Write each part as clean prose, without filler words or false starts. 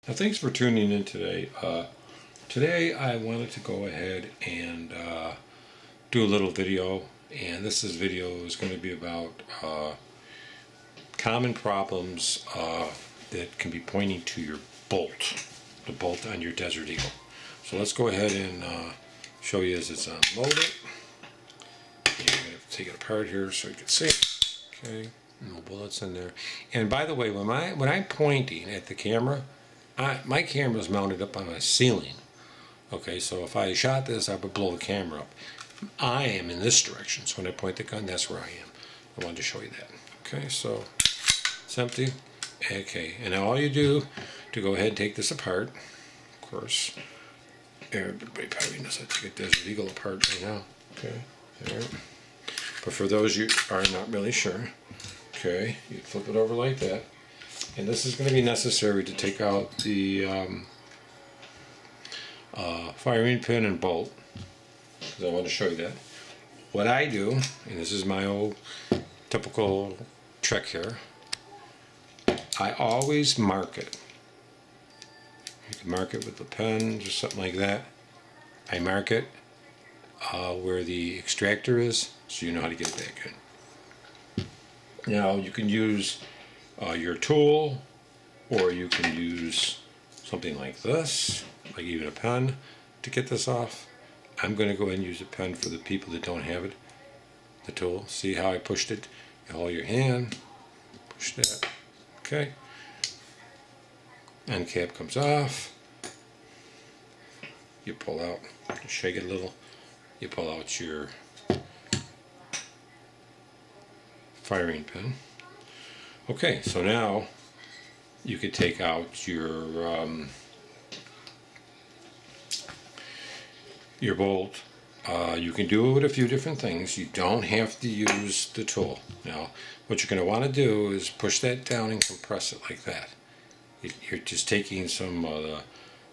Now, thanks for tuning in today. Today I wanted to go ahead and do a little video, and video is going to be about common problems that can be pointing to your bolt, the bolt on your Desert Eagle. So let's go ahead and show you as it's unloaded. And I'm going to take it apart here so you can see. Okay, no bullets in there. And by the way, when I'm pointing at the camera, my camera is mounted up on a ceiling. Okay, so if I shot this, I would blow the camera up. I am in this direction, so when I point the gun, that's where I am. I wanted to show you that. Okay, so it's empty. Okay, and now all you do to go ahead and take this apart, of course, everybody probably knows how to take a Desert Eagle apart right now. Okay, there. But for those you are not really sure, okay, you flip it over like that. And this is going to be necessary to take out the firing pin and bolt, because I want to show you that. What I do, and this is my old typical trick here, I always mark it. You can mark it with a pen, just something like that. I mark it where the extractor is, so you know how to get it back in. Now you can use your tool, or you can use something like this, like even a pen, to get this off. I'm going to go ahead and use a pen for the people that don't have it, the tool. See how I pushed it? You hold your hand, push that, okay. End cap comes off. You pull out, shake it a little, you pull out your firing pin. Okay, so now you could take out your bolt. You can do it with a few different things. You don't have to use the tool. Now, what you're going to want to do is push that down and compress it like that. You're just taking some of the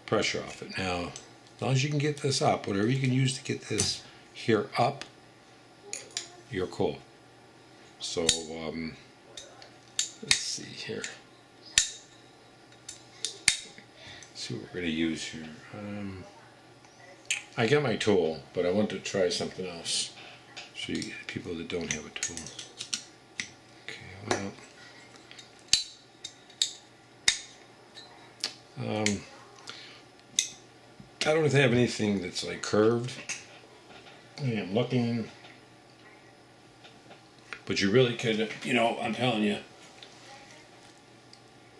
pressure off it. Now, as long as you can get this up, whatever you can use to get this here up, you're cool. So, let's see here. See what we're going to use here. I got my tool, but I want to try something else. So you get people that don't have a tool. Okay, well. I don't have anything that's like curved. I am looking. But you really could, I'm telling you,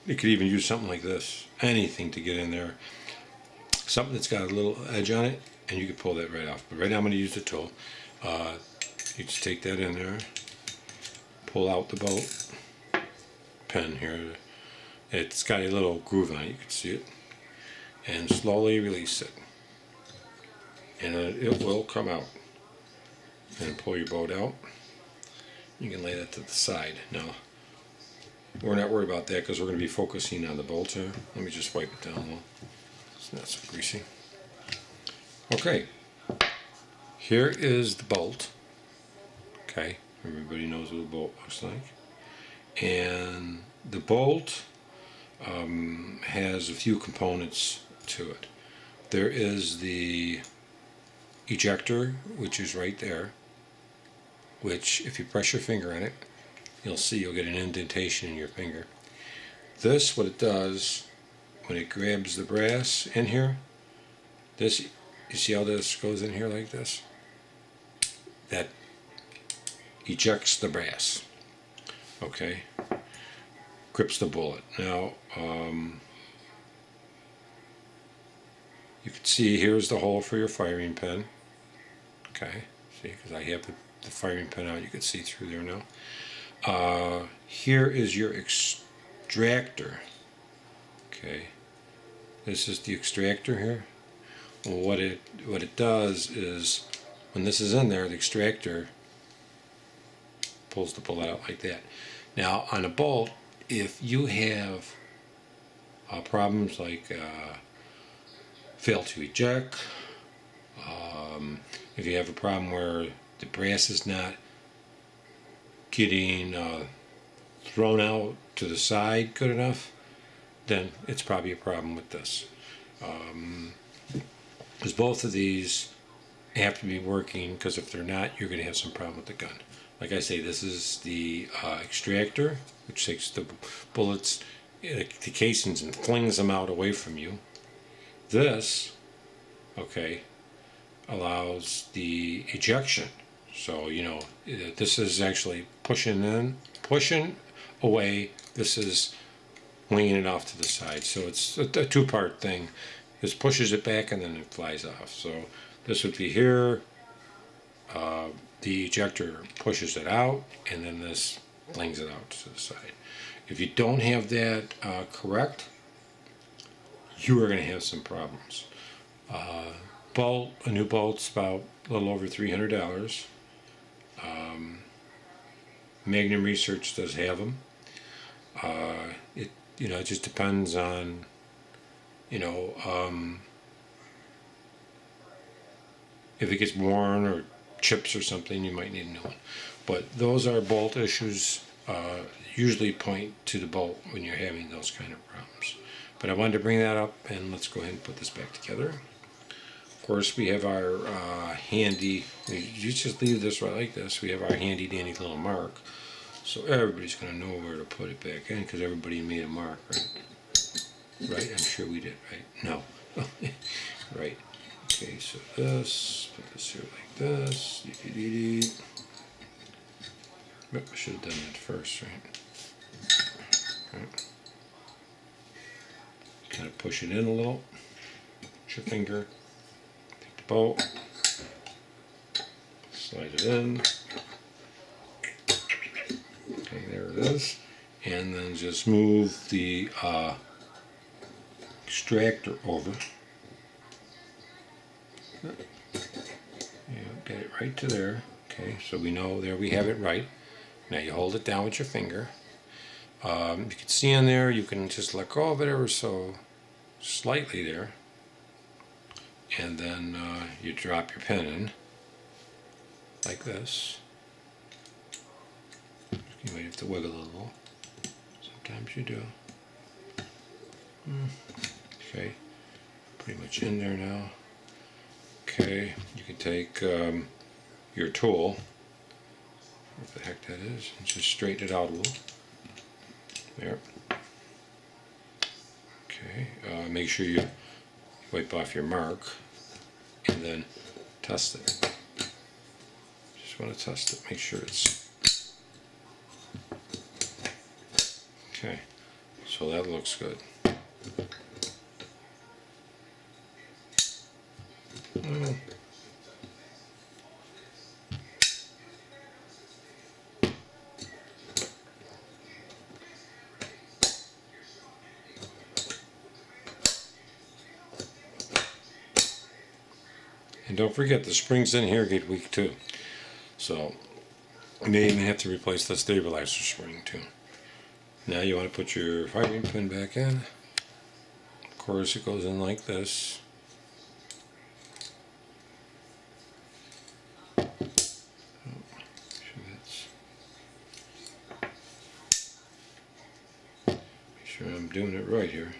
you could even use something like this. Anything to get in there. Something that's got a little edge on it, and you can pull that right off. But right now I'm going to use the tool. You just take that in there, pull out the bolt pen here. It's got a little groove on it, you can see it. And slowly release it. And it will come out. And pull your bolt out. You can lay that to the side. Now, we're not worried about that because we're going to be focusing on the bolt here. Let me just wipe it down a little. It's not so greasy. Okay. Here is the bolt. Okay. Everybody knows what a bolt looks like. And the bolt has a few components to it. There is the ejector, which is right there, which if you press your finger on it, you'll see you'll get an indentation in your finger. This, what it does, when it grabs the brass in here, this, you see how this goes in here like this? That ejects the brass. Okay? Grips the bullet. Now, you can see here's the hole for your firing pin. Okay, see, because I have the firing pin out, you can see through there now. Here is your extractor. Okay, this is the extractor here. Well, what it does is, when this is in there, the extractor pulls the bullet out like that. Now, on a bolt, if you have problems like fail to eject, if you have a problem where the brass is not getting thrown out to the side good enough, then it's probably a problem with this. Because both of these have to be working, because if they're not, you're going to have some problem with the gun. Like I say, this is the extractor, which takes the bullets, the casings, and flings them out away from you. This, okay, allows the ejection. So, you know, this is actually pushing away. This is winging it off to the side. So it's a two-part thing. This pushes it back and then it flies off. So this would be here. The ejector pushes it out, and then this flings it out to the side. If you don't have that correct, you are going to have some problems. A new bolt's about a little over $300. Magnum Research does have them. It just depends on, if it gets worn or chips or something, you might need a new one. But those are bolt issues. Usually point to the bolt when you're having those kind of problems. But I wanted to bring that up, and let's go ahead and put this back together. Of course, we have our handy, you just leave this right like this, we have our handy dandy little mark. So everybody's going to know where to put it back in, because everybody made a mark, right? Right? I'm sure we did, right? No. Right. Okay, so this, put this here like this. I should have done that first, right? Kind of push it in a little. Put your finger. Take the bolt. Slide it in. Okay, there it is. And then just move the extractor over. Get it right to there. Okay, so we know there we have it right. Now you hold it down with your finger. You can see in there, you can just let go of it ever so slightly there. And then you drop your pen in like this. You might have to wiggle a little. Sometimes you do. Okay, pretty much in there now. Okay, you can take your tool, what the heck that is, and just straighten it out a little. There. Okay, make sure you wipe off your mark, and then test it. Just want to test it, make sure it's... Okay, so that looks good. And don't forget, the springs in here get weak too. So you may even have to replace the stabilizer spring too. Now you want to put your firing pin back in. Of course, it goes in like this. Make sure I'm doing it right here.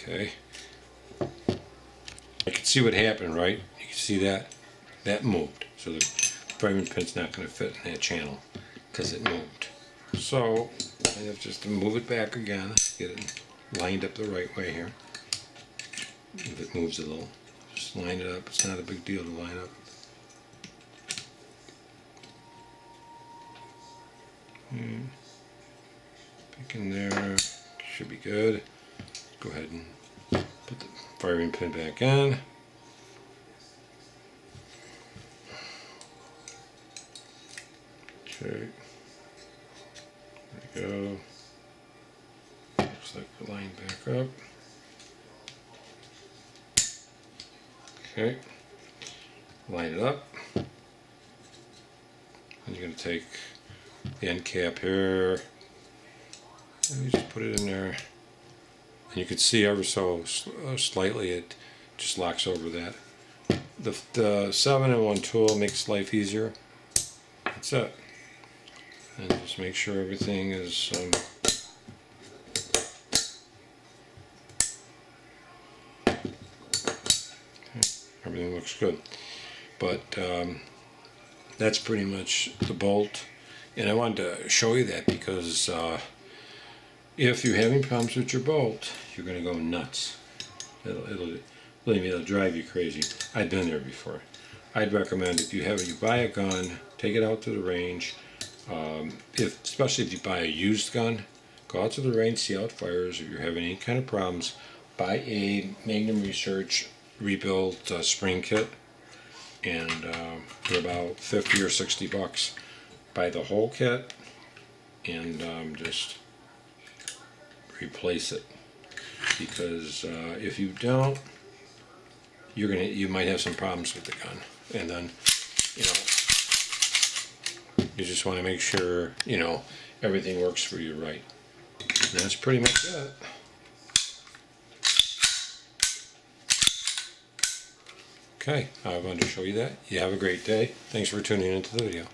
Okay. I can see what happened, right? You can see that moved. So the firing pin's not going to fit in that channel because it moved. So I have just to move it back again, get it lined up the right way here. If it moves a little, just line it up. It's not a big deal to line up. Pick in there, should be good. Go ahead and put the firing pin back in. Okay. There we go. Looks like we're lined back up. Okay. Line it up. And you're going to take the end cap here. And you just put it in there. And you can see ever so slightly it just locks over that. The 7-in-1 tool makes life easier. That's it. And just make sure everything is everything looks good. But that's pretty much the bolt. And I wanted to show you that because if you're having problems with your bolt, you're going to go nuts. Believe me, it'll drive you crazy. I've been there before. I'd recommend if you buy a gun, take it out to the range. Especially if you buy a used gun, go out to the range, see how it fires. If you're having any kind of problems, buy a Magnum Research rebuilt spring kit, and for about 50 or 60 bucks, buy the whole kit and just replace it. Because if you don't, you might have some problems with the gun, and then you just want to make sure everything works for you right. And that's pretty much it. Okay, I wanted to show you that. You have a great day. Thanks for tuning into the video.